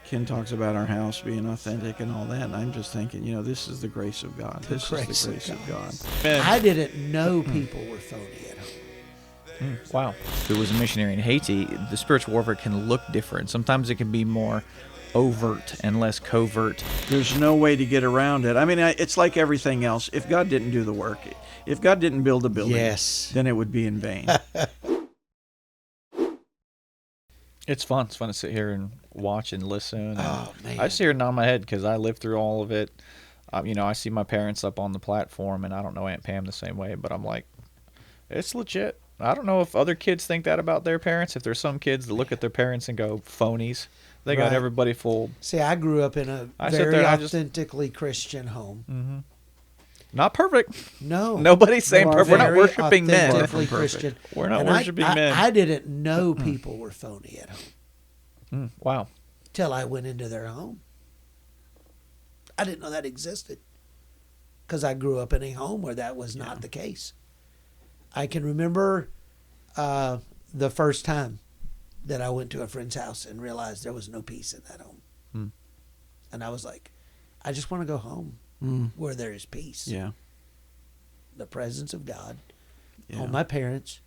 Ken talks about our house being authentic and all that, and I'm just thinking, this is the grace of God. This is the grace of God. I didn't know people were phony at home. Wow. If it was a missionary in Haiti, the spiritual warfare can look different. Sometimes it can be more overt and less covert. There's no way to get around it. I mean, it's like everything else. If God didn't do the work, if God didn't build a building, Yes. then it would be in vain. It's fun. It's fun to sit here and watch and listen. Oh, man. I just hear it nod my head because I lived through all of it. I see my parents up on the platform, and I don't know Aunt Pam the same way, but I'm like, it's legit. I don't know if other kids think that about their parents. If there's some kids that look at their parents and go, phonies. They got Right. everybody fooled. See, I grew up in a I sit very there and I just- authentically Christian home. Not perfect. No. Nobody's saying We're perfect. We're not very worshiping men. authentically Far from perfect. Christian. We're not And worshiping men. I didn't know people were phony at home Wow. till I went into their home. I didn't know that existed because I grew up in a home where that was not the case. I can remember the first time that I went to a friend's house and realized there was no peace in that home. And I was like, I just want to go home where there is peace. Yeah. The presence of God Yeah. on my parents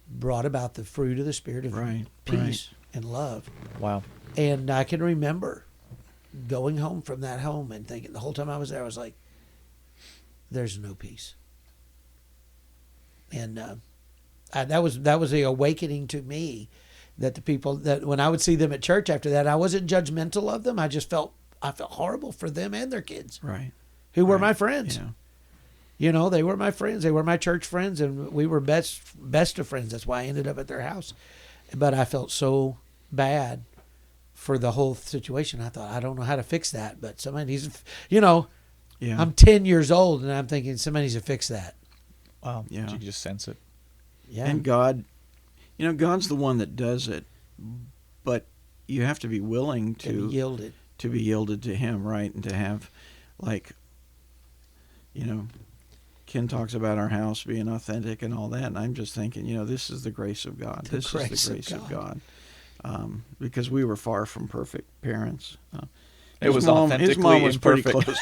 brought about the fruit of the Spirit of Right, peace and love. Wow. And I can remember going home from that home and thinking the whole time I was there, I was like, there's no peace. And that was the awakening to me that the people that when I would see them at church after that, I wasn't judgmental of them. I felt horrible for them and their kids Right. who were my friends. Yeah. They were my friends. They were my church friends, and we were best of friends. That's why I ended up at their house. But I felt so bad for the whole situation. I thought, I don't know how to fix that, but somebody needs to, Yeah. I'm 10 years old, and I'm thinking somebody needs to fix that. Wow. Yeah. You can just sense it. Yeah. And God, God's the one that does it, but you have to be willing to be yielded to Him, right? And to have, Ken talks about our house being authentic and all that, and I'm just thinking, this is the grace of God. This is the grace of God. Because we were far from perfect parents. His mom authentically was pretty imperfect. close.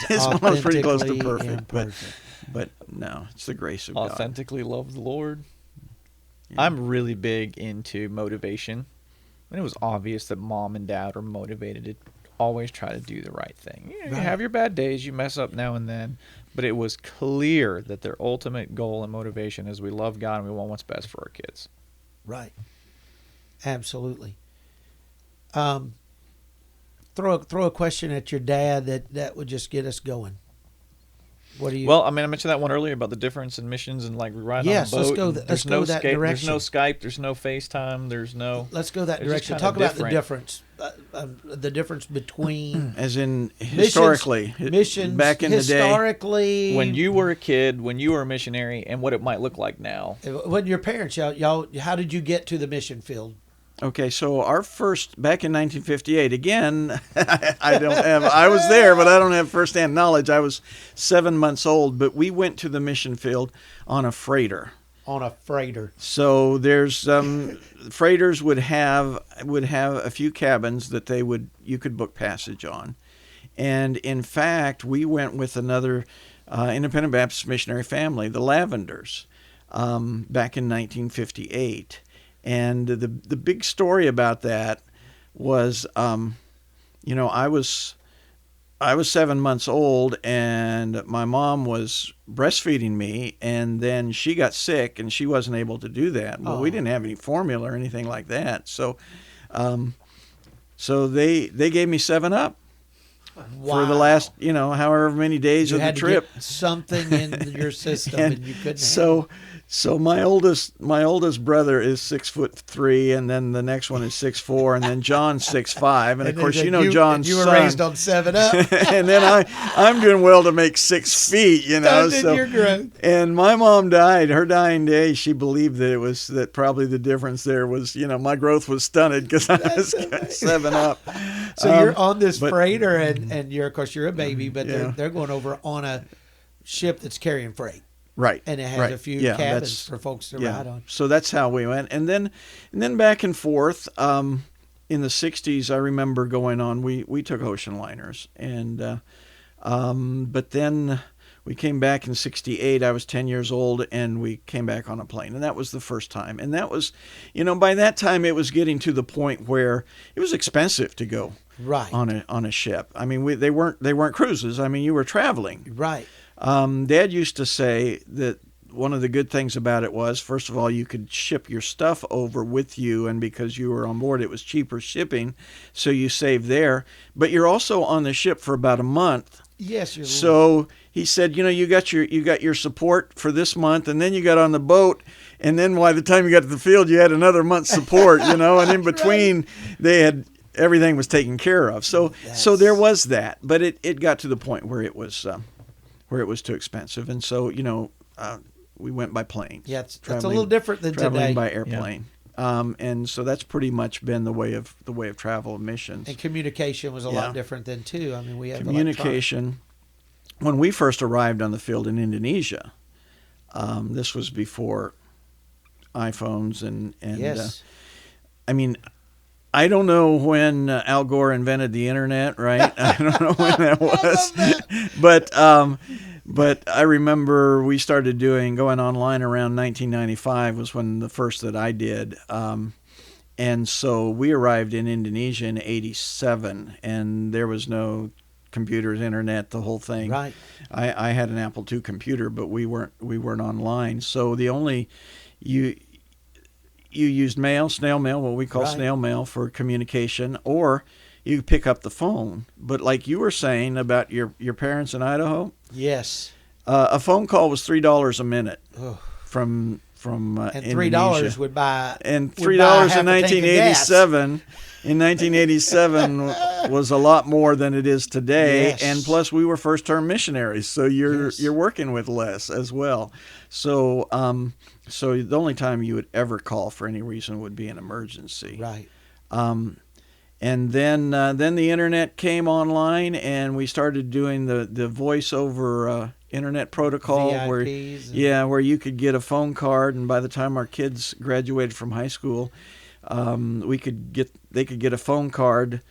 His mom was pretty close to Authentically perfect, but no, it's the grace of God. Authentically love the Lord. Yeah. I'm really big into motivation. And it was obvious that mom and dad are motivated to always try to do the right thing. You Right. have your bad days, you mess up now and then, but it was clear that their ultimate goal and motivation is we love God and we want what's best for our kids. Right. Absolutely. Throw a question at your dad that would just get us going. What do you? Well, I mentioned that one earlier about the difference in missions and like riding Yes, on a let's boat. go and let's there's go no that Skype, direction. There's no Skype. There's no FaceTime. There's no. Let's go that It's just direction. kinda Talk about different. the difference between As in historically, missions back in the day. historically. When you were a kid, when you were a missionary, and what it might look like now. when your parents, y'all, how did you get to the mission field? Okay, so our first, back in 1958, again, I was there, but I don't have firsthand knowledge. I was 7 months old, but we went to the mission field on a freighter. On a freighter. So there's freighters would have a few cabins that you could book passage on, and in fact we went with another Independent Baptist missionary family, the Lavenders, back in 1958, and the big story about that was I was 7 months old, and my mom was breastfeeding me, and then she got sick, and she wasn't able to do that. Well, we didn't have any formula or anything like that, so they gave me 7-Up for the last however many days You of the had to trip. get something in your system, and you couldn't. So my oldest brother is 6'3", and then the next one is 6'4", and then John's 6'5", and of course John's you were son. raised on 7-Up. And then I'm doing well to make 6 feet, Stunted So your growth. and my mom died. Her dying day, she believed that probably the difference there was my growth was stunted because I was 7-Up. So you're on this freighter, and you're a baby, but Yeah. they're going over on a ship that's carrying freight. Right. And it has right. a few Yeah, cabins that's- for folks to yeah. ride on. So that's how we went. And then back and forth, in the 60s, I remember going on, we took ocean liners. And but then we came back in 68. I was 10 years old, and we came back on a plane. And that was the first time. And that was, by that time, it was getting to the point where it was expensive to go Right. on a ship. I mean, they weren't cruises. I mean, you were traveling. Right. Dad used to say that one of the good things about it was, first of all, you could ship your stuff over with you, and because you were on board, it was cheaper shipping, so you saved there. But you're also on the ship for about a month. Yes, you're So he said, you got your support for this month, and then you got on the boat, and then by the time you got to the field, you had another month's support, and in between, everything was taken care of. So there was that, but it got to the point where it was too expensive, and so we went by plane. Yeah, that's a little different than traveling today. by airplane. And so that's pretty much been the way of travel and missions. And communication was a lot different then too. I mean, we had communication. When we first arrived on the field in Indonesia, this was before iPhones and yes. I mean, I don't know when Al Gore invented the internet, right? I don't know when that was, but I remember we started going online around 1995 was when the first that I did. And so we arrived in Indonesia in 87, and there was no computers, internet, the whole thing. Right. I had an Apple II computer, but we weren't online. So the only you used snail mail, what we call snail mail for communication, or you pick up the phone. But like you were saying about your parents in Idaho, yes, a phone call was $3 a minute from and Indonesia. $3 would buy and would buy $3 half in a tank of gas. 1987. In 1987 was a lot more than it is today, Yes. and plus we were first-term missionaries, so you're working with less as well. So so the only time you would ever call for any reason would be an emergency. Right. And then the internet came online, and we started doing the voice over internet protocol, VIPs where you could get a phone card, and by the time our kids graduated from high school, they could get a phone card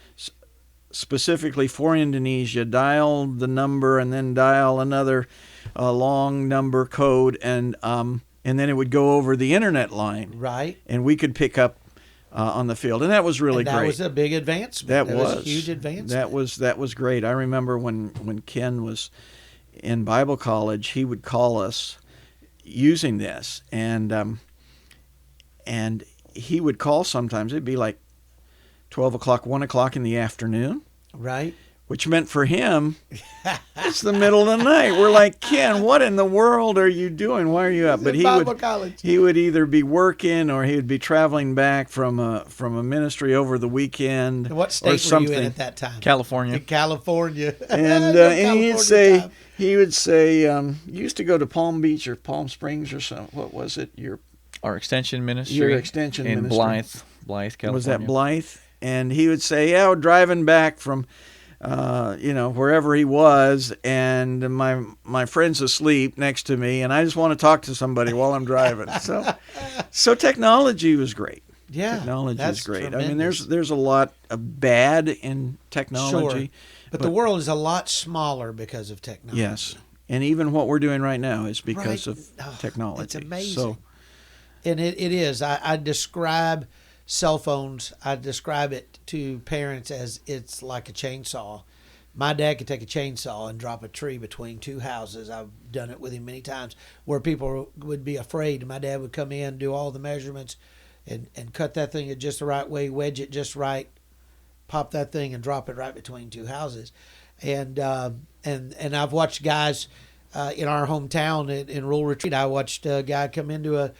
specifically for Indonesia, dial the number, and then dial another long number code, and then it would go over the internet line, Right. and we could pick up on the field, and that was really that great. was a big advancement. That was a huge advancement. That was great. I remember when Ken was in Bible college, he would call us using this, and he would call sometimes. It'd be like 12 o'clock, 1 o'clock in the afternoon, Right. which meant for him, it's the middle of the night. We're like, Ken, what in the world are you doing? Why are you up? But he would either be working or he would be traveling back from a ministry over the weekend. And what or state were something. you in at that time? California. In California. And he would say, you used to go to Palm Beach or Palm Springs or something. What was it? Our extension ministry. Your extension in ministry. Blythe, California. Was that Blythe? And he would say, we're driving back from, wherever he was, and my friend's asleep next to me, and I just want to talk to somebody while I'm driving. So technology was great. Yeah, Technology is great. Tremendous. I mean, there's a lot of bad in technology. Sure. But the world is a lot smaller because of technology. Yes. And even what we're doing right now is because of technology. It's amazing. So, and it is. I describe cell phones, I describe it to parents as it's like a chainsaw. My dad could take a chainsaw and drop a tree between two houses. I've done it with him many times where people would be afraid. My dad would come in, do all the measurements, and cut that thing just the right way, wedge it just right, pop that thing and drop it right between two houses. And I've watched guys in our hometown in Rural Retreat. I watched a guy come into a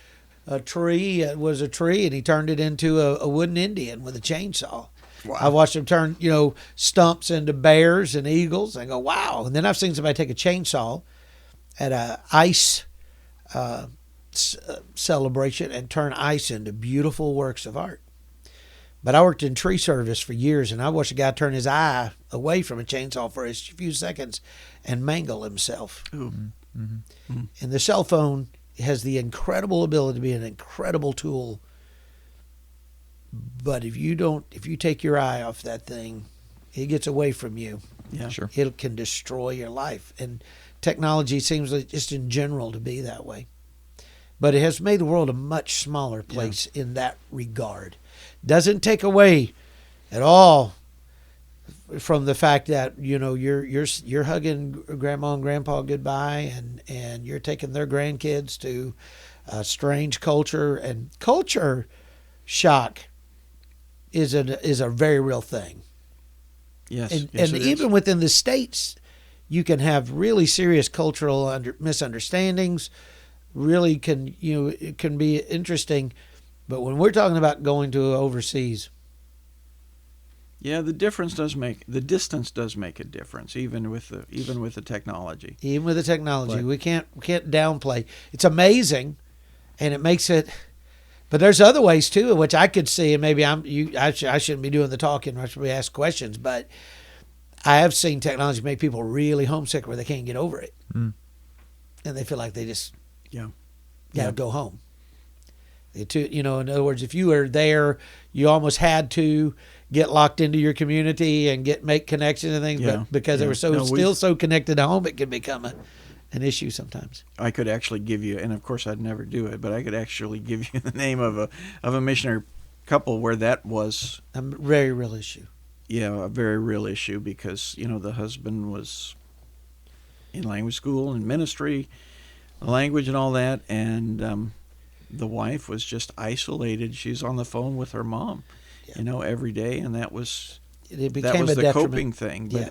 tree. It was a tree, and he turned it into a wooden Indian with a chainsaw. Wow. I watched him turn, stumps into bears and eagles. I go, wow. And then I've seen somebody take a chainsaw at a ice celebration and turn ice into beautiful works of art. But I worked in tree service for years, and I watched a guy turn his eye away from a chainsaw for a few seconds and mangle himself. Mm-hmm. And the cell phone has the incredible ability to be an incredible tool But if you take your eye off that thing, it gets away from you. Yeah. Sure. It can destroy your life. And technology seems like just in general to be that way. But it has made the world a much smaller place in that regard. Doesn't take away at all from the fact that you're hugging grandma and grandpa goodbye, and you're taking their grandkids to a strange culture, and culture shock is a very real thing. Yes. And, yes, and it even is. within the states, you can have really serious cultural misunderstandings. Really it can be interesting, but when we're talking about going to overseas, Yeah, the distance does make a difference, even with the technology. even with the technology, But- we can't downplay. It's amazing, and it makes it. But there's other ways too, which I could see, and maybe I shouldn't be doing the talking. I should be asked questions, but I have seen technology make people really homesick where they can't get over it, Mm. and they feel like they just Yeah. got to Yeah. go home. In other words, if you were there, you almost had to get locked into your community and make connections and things, Yeah. but because they Yeah. were still so connected to home, it can become an issue sometimes. I could actually give you, and of course I'd never do it, but I could actually give you the name of a missionary couple where that was, A very real issue. a very real issue, because the husband was in language school and ministry, language and all that, and the wife was just isolated. She's on the phone with her mom, every day, and that was It became the a detriment. coping thing. But, Yeah.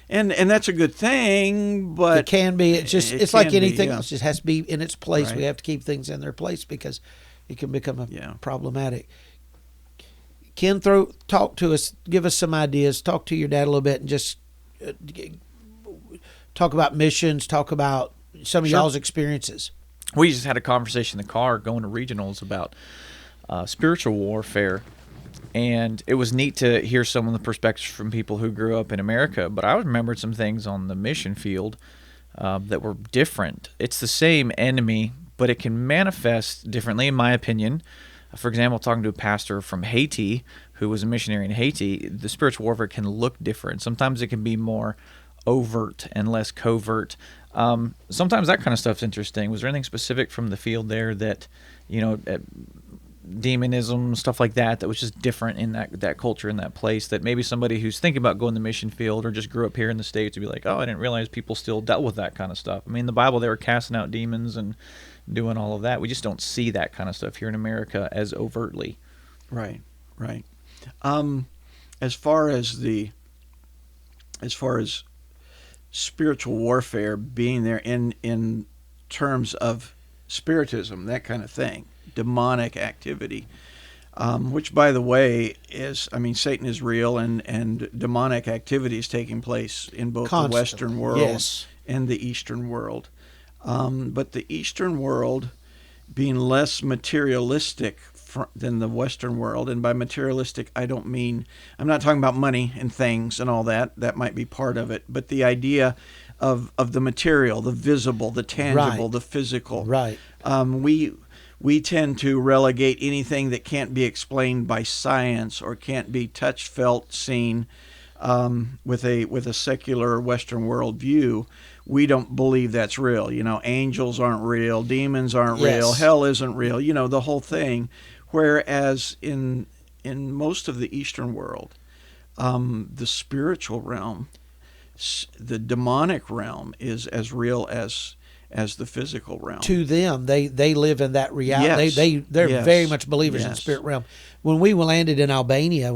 and that's a good thing, but It can be. It's just. it It's like can be, anything yeah. else. It has to be in its place. Right. We have to keep things in their place because it can become problematic. Ken, talk to us. Give us some ideas. Talk to your dad a little bit, and just talk about missions. Talk about some of Sure. y'all's experiences. We just had a conversation in the car going to regionals about spiritual warfare, and it was neat to hear some of the perspectives from people who grew up in America. But I remembered some things on the mission field that were different. It's the same enemy, but it can manifest differently, in my opinion. For example, talking to a pastor from Haiti who was a missionary in Haiti, the spiritual warfare can look different. Sometimes it can be more overt and less covert. Sometimes that kind of stuff's interesting. Was there anything specific from the field there that, demonism, stuff like that was just different in that culture, in that place, that maybe somebody who's thinking about going to the mission field or just grew up here in the States would be like, oh, I didn't realize people still dealt with that kind of stuff. I mean, in the Bible, they were casting out demons and doing all of that. We just don't see that kind of stuff here in America as overtly. Right. As far as spiritual warfare being there in terms of spiritism, that kind of thing, demonic activity, which, by the way, Satan is real, and demonic activity is taking place in both Constantly. the Western world Yes. and the Eastern world. But the Eastern world being less materialistic than the Western world, and by materialistic, I'm not talking about money and things and all that. That might be part of it, but the idea of the material, the visible, the tangible, Right. the physical. Right. We tend to relegate anything that can't be explained by science or can't be touched, felt, seen with a secular Western world view. We don't believe that's real. Angels aren't real, demons aren't real, Yes. hell isn't real. The whole thing. Whereas in most of the Eastern world, the spiritual realm, the demonic realm, is as real as the physical realm. To them, they live in that reality. Yes. They're Yes. very much believers in the Yes. spirit realm. When I landed in Albania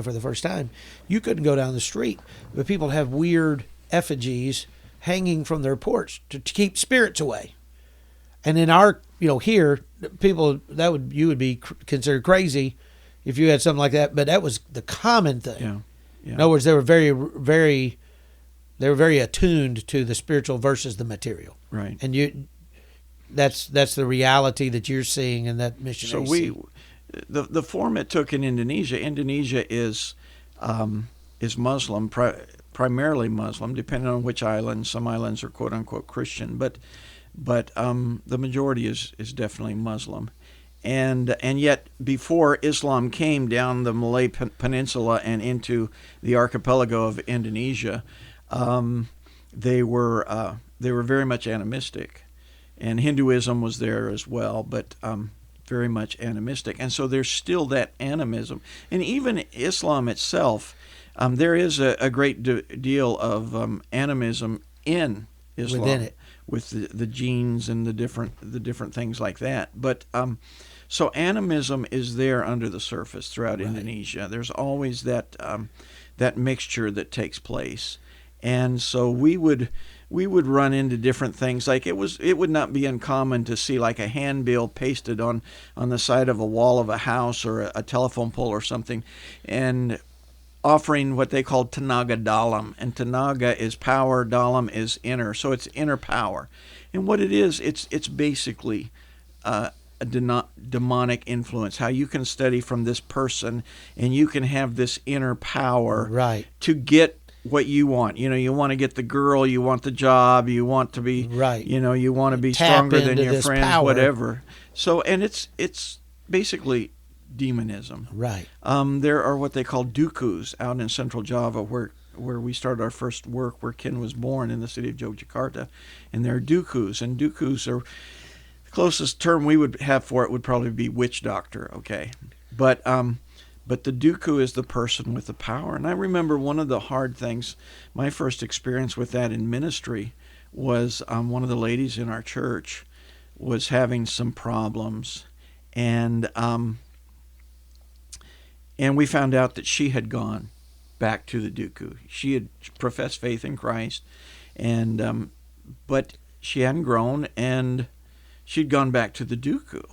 for the first time, you couldn't go down the street, but people have weird effigies hanging from their porch to keep spirits away. And in our, here, people you would be considered crazy if you had something like that. But that was the common thing. Yeah. In other words, they were very attuned to the spiritual versus the material. Right. And that's the reality that you're seeing in that mission. So the form it took in Indonesia. Indonesia is Muslim, primarily Muslim, depending on which island. Some islands are quote unquote Christian, but the majority is definitely Muslim, and yet before Islam came down the Malay Peninsula and into the archipelago of Indonesia, they were very much animistic, and Hinduism was there as well, but very much animistic, and so there's still that animism, and even Islam itself, there is a great deal of animism in Islam Within it. with the genes and the different things like that, but so animism is there under the surface throughout Indonesia. There's always that mixture that takes place, and so we would run into different things. Like it would not be uncommon to see like a handbill pasted on the side of a wall of a house or a telephone pole or something, and offering what they call Tenaga Dalam, and Tenaga is power, Dalam is inner, so it's inner power, and what it is, it's basically a demonic influence. How you can study from this person, and you can have this inner power to get what you want. You want to get the girl, you want the job, you want to be you want to be stronger than your friends, power. Whatever. So, and it's basically demonism. Right. There are what they call dukus out in Central Java, where we started our first work, where Ken was born, in the city of Yogyakarta, and there are dukus, and dukus are, the closest term we would have for it would probably be witch doctor. Okay, but the duku is the person with the power. And I remember one of the hard things, my first experience with that in ministry was one of the ladies in our church was having some problems, and we found out that she had gone back to the duku. She had professed faith in Christ, and but she hadn't grown, and she'd gone back to the duku.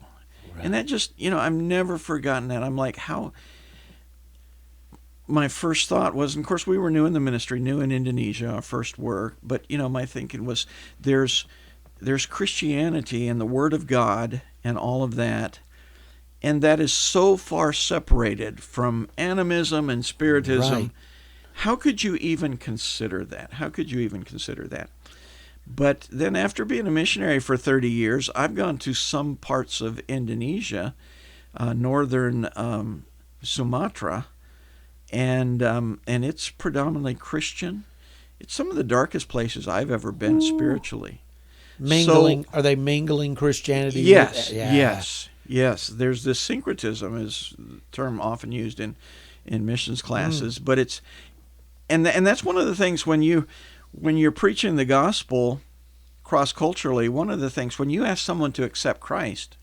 Right. And that just, I've never forgotten that. I'm like, how... My first thought was, and of course we were new in the ministry, new in Indonesia, our first work, but my thinking was there's Christianity and the Word of God and all of that, and that is so far separated from animism and spiritism. Right. How could you even consider that? But then after being a missionary for 30 years, I've gone to some parts of Indonesia, northern Sumatra, and it's predominantly Christian. It's some of the darkest places I've ever been spiritually. Are they mingling Christianity? Yes, yes. There's this syncretism, is the term often used in missions classes, but it's and that's one of the things when you're preaching the gospel cross-culturally. One of the things, when you ask someone to accept Christ,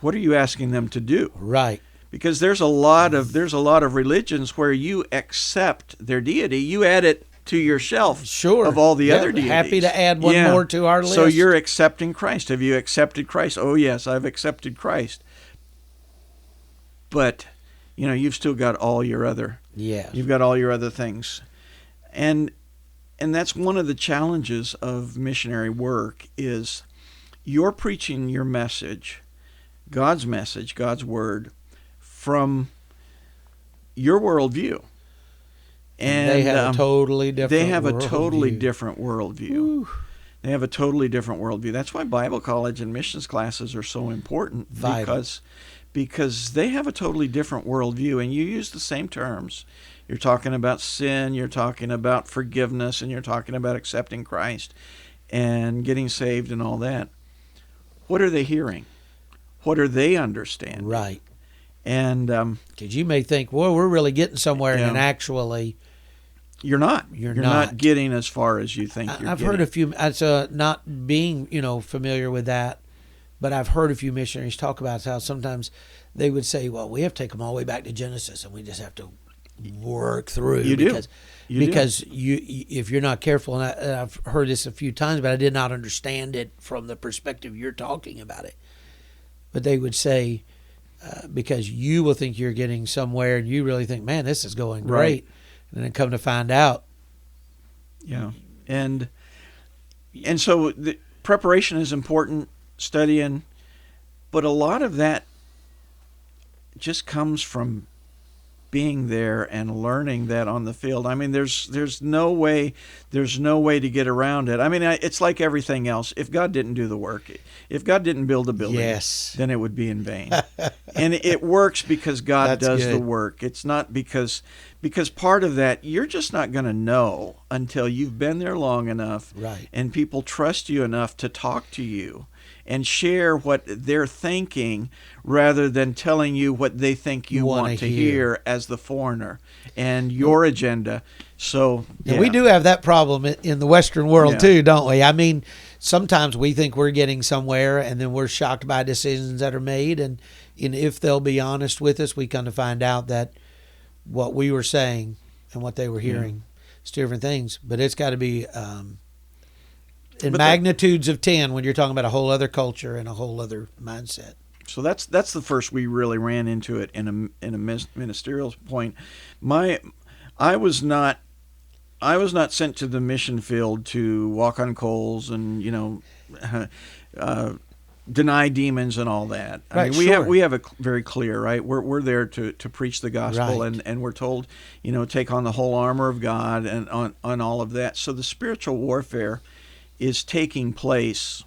what are you asking them to do? Right. Because there's a lot of religions where you accept their deity, you add it to your shelf of all the other deities. Happy to add one more to our list. So you're accepting Christ. Have you accepted Christ? Oh yes, I've accepted Christ. But you've still got all your other. Yes. You've got all your other things, and that's one of the challenges of missionary work, is you're preaching your message, God's word, from your worldview. And they have a totally different They have a totally different worldview. They have a totally different worldview. That's why Bible college and missions classes are so important. Vital. Because they have a totally different worldview, and you use the same terms. You're talking about sin, you're talking about forgiveness, and you're talking about accepting Christ and getting saved and all that. What are they hearing? What are they understanding? Right. And because you may think, well, we're really getting somewhere, and actually, you're not. You're not getting as far as you think. I've heard a few. Not being familiar with that, but I've heard a few missionaries talk about how sometimes they would say, "Well, we have to take them all the way back to Genesis, and we just have to work through." Because if you're not careful, and I've heard this a few times, but I did not understand it from the perspective you're talking about it. But they would say, because you will think you're getting somewhere, and you really think, man, this is going great. Right. And then come to find out. Yeah. And so the preparation is important, studying, but a lot of that just comes from being there and learning that on the field. I mean, there's no way to get around it. I mean, it's like everything else. If God didn't do the work, if God didn't build a building, Yes. then it would be in vain. And it works because God That's does good. the work. It's not because part of that, you're just not going to know until you've been there long enough, Right. and people trust you enough to talk to you and share what they're thinking rather than telling you what they think you Wanna want to hear. hear as the foreigner and your agenda. So And we do have that problem in the Western world Yeah. too, don't we? I mean, sometimes we think we're getting somewhere, and then we're shocked by decisions that are made. And if they'll be honest with us, we come to find out that what we were saying and what they were hearing is two different things. But it's got to be in magnitudes of 10 when you're talking about a whole other culture and a whole other mindset. So that's the first we really ran into it in a ministerial point. I was not sent to the mission field to walk on coals and deny demons and all that. I Right, mean, sure. we have a very clear, right. We're there to preach the gospel, Right. and we're told, take on the whole armor of God and on all of that. So the spiritual warfare is taking place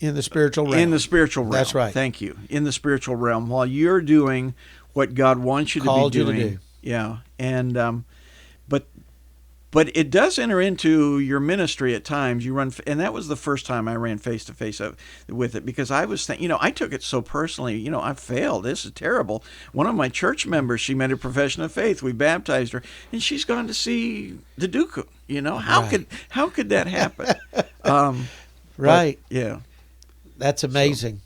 In the spiritual realm. in the spiritual realm. That's right. Thank you. In the spiritual realm, while you're doing what God wants you Called to you be to doing. do. Yeah, and but it does enter into your ministry at times. You run, and that was the first time I ran face to face with it, because I was thinking, I took it so personally. I failed. This is terrible. One of my church members, she made a profession of faith. We baptized her, and she's gone to see the Dooku. How Right. could that happen? Right. But, yeah. That's amazing.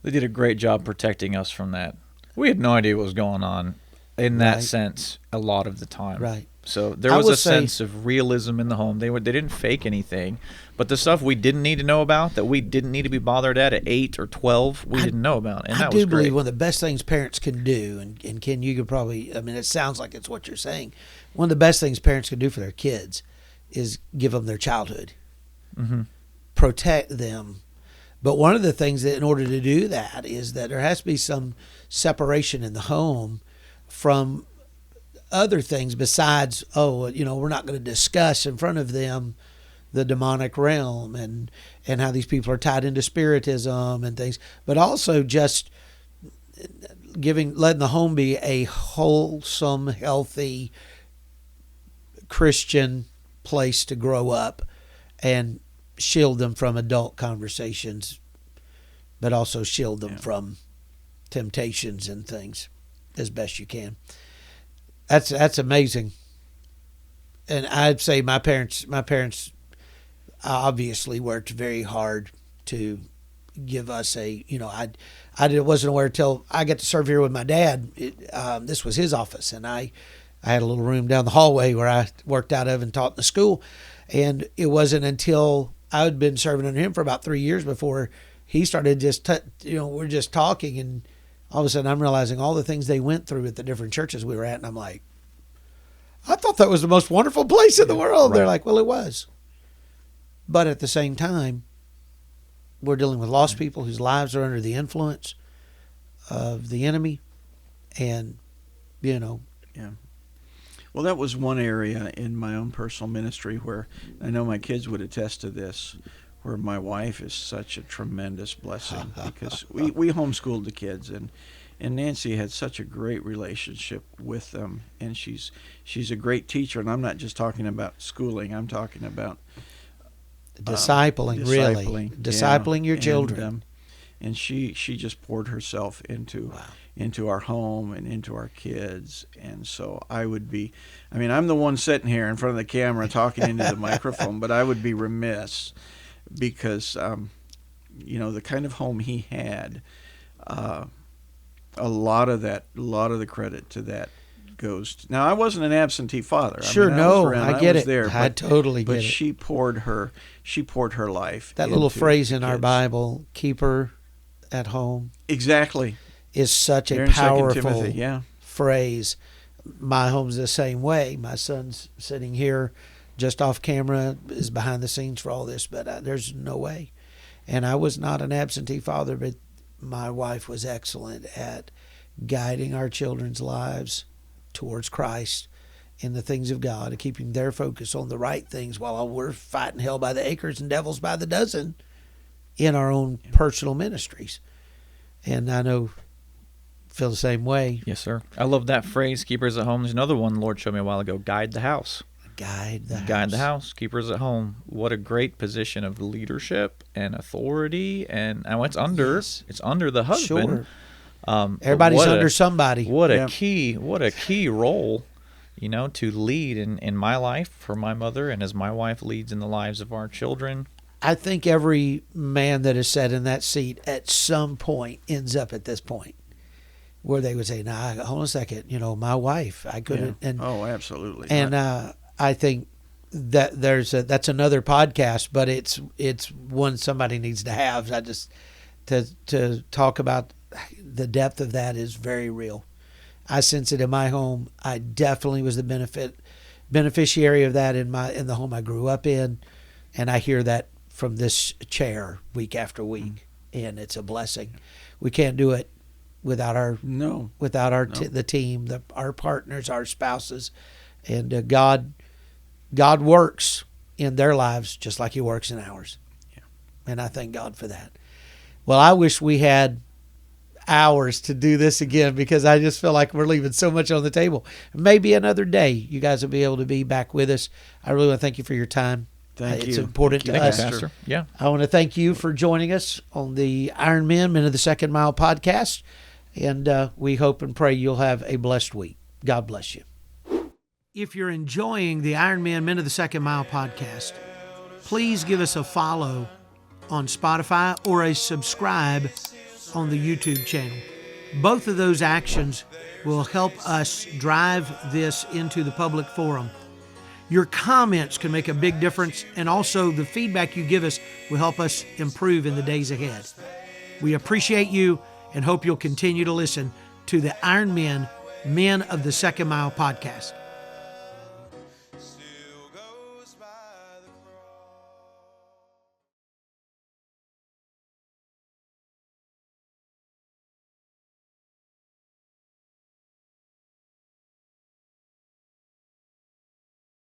They did a great job protecting us from that. We had no idea what was going on in that Right. sense a lot of the time. Right. So there I was will a say- sense of realism in the home. They didn't fake anything, but the stuff we didn't need to know about, that we didn't need to be bothered at 8 or 12, we didn't know about, and I that do was great. believe one of the best things parents can do, and Ken, you could probably, I mean, it sounds like it's what you're saying. One of the best things parents can do for their kids is give them their childhood, protect them. But one of the things that, in order to do that, is that there has to be some separation in the home from other things besides, we're not going to discuss in front of them the demonic realm and how these people are tied into spiritism and things, but also just letting the home be a wholesome, healthy Christian place to grow up and shield them from adult conversations, but also shield them from temptations and things as best you can. That's amazing. And I'd say my parents obviously worked very hard to give us I wasn't aware until I got to serve here with my dad. This was his office, and I had a little room down the hallway where I worked out of and taught in the school. And it wasn't until I had been serving under him for about 3 years before he started we're just talking, and all of a sudden I'm realizing all the things they went through at the different churches we were at, and I'm like, I thought that was the most wonderful place in the world. Right. They're like, well, it was. But at the same time, we're dealing with lost people whose lives are under the influence of the enemy, and Well, that was one area in my own personal ministry where I know my kids would attest to this, where my wife is such a tremendous blessing, because we homeschooled the kids, and Nancy had such a great relationship with them, and she's a great teacher. And I'm not just talking about schooling; I'm talking about discipling your children. And she just poured herself into our home and into our kids. And so I'm the one sitting here in front of the camera talking into the microphone, but I would be remiss because, the kind of home he had, a lot of the credit to that goes to, now I wasn't an absentee father. I get it. There, I totally get but it. she poured her life. That little into phrase the in our kids. Bible, keep her at home, Exactly. is such There a in 2 powerful Timothy, yeah. phrase. My home's the same way. My son's sitting here just off camera, is behind the scenes for all this, but there's no way. And I was not an absentee father, but my wife was excellent at guiding our children's lives towards Christ and the things of God, and keeping their focus on the right things while we're fighting hell by the acres and devils by the dozen in our own personal ministries. And I know feel the same way. Yes, sir. I love that phrase, keepers at home. There's another one the Lord showed me a while ago, guide the house. Guide the house. Guide the house, keepers at home. What a great position of leadership and authority. And it's under the husband. Sure. Everybody's under somebody. What a key role, to lead in my life for my mother, and as my wife leads in the lives of our children. I think every man that is sat in that seat at some point ends up at this point where they would say, "Nah, hold on a second. My wife, I couldn't." Yeah. And Absolutely. And I think that that's another podcast, but it's one somebody needs to have. I just to talk about the depth of that is very real. I sense it in my home. I definitely was the beneficiary of that in the home I grew up in, and I hear that from this chair week after week, and it's a blessing. We can't do it without the team, our partners, our spouses, and God works in their lives just like He works in ours. Yeah. And I thank God for that. Well, I wish we had hours to do this again, because I just feel like we're leaving so much on the table. Maybe another day you guys will be able to be back with us. I really want to thank you for your time. Thank you. It's important to Thank us. you, Pastor. Yeah. I want to thank you for joining us on the Iron Men of the Second Mile podcast. And we hope and pray you'll have a blessed week. God bless you. If you're enjoying the Iron Men of the Second Mile podcast, please give us a follow on Spotify or a subscribe on the YouTube channel. Both of those actions will help us drive this into the public forum. Your comments can make a big difference, and also the feedback you give us will help us improve in the days ahead. We appreciate you and hope you'll continue to listen to the Iron Men of the Second Mile podcast.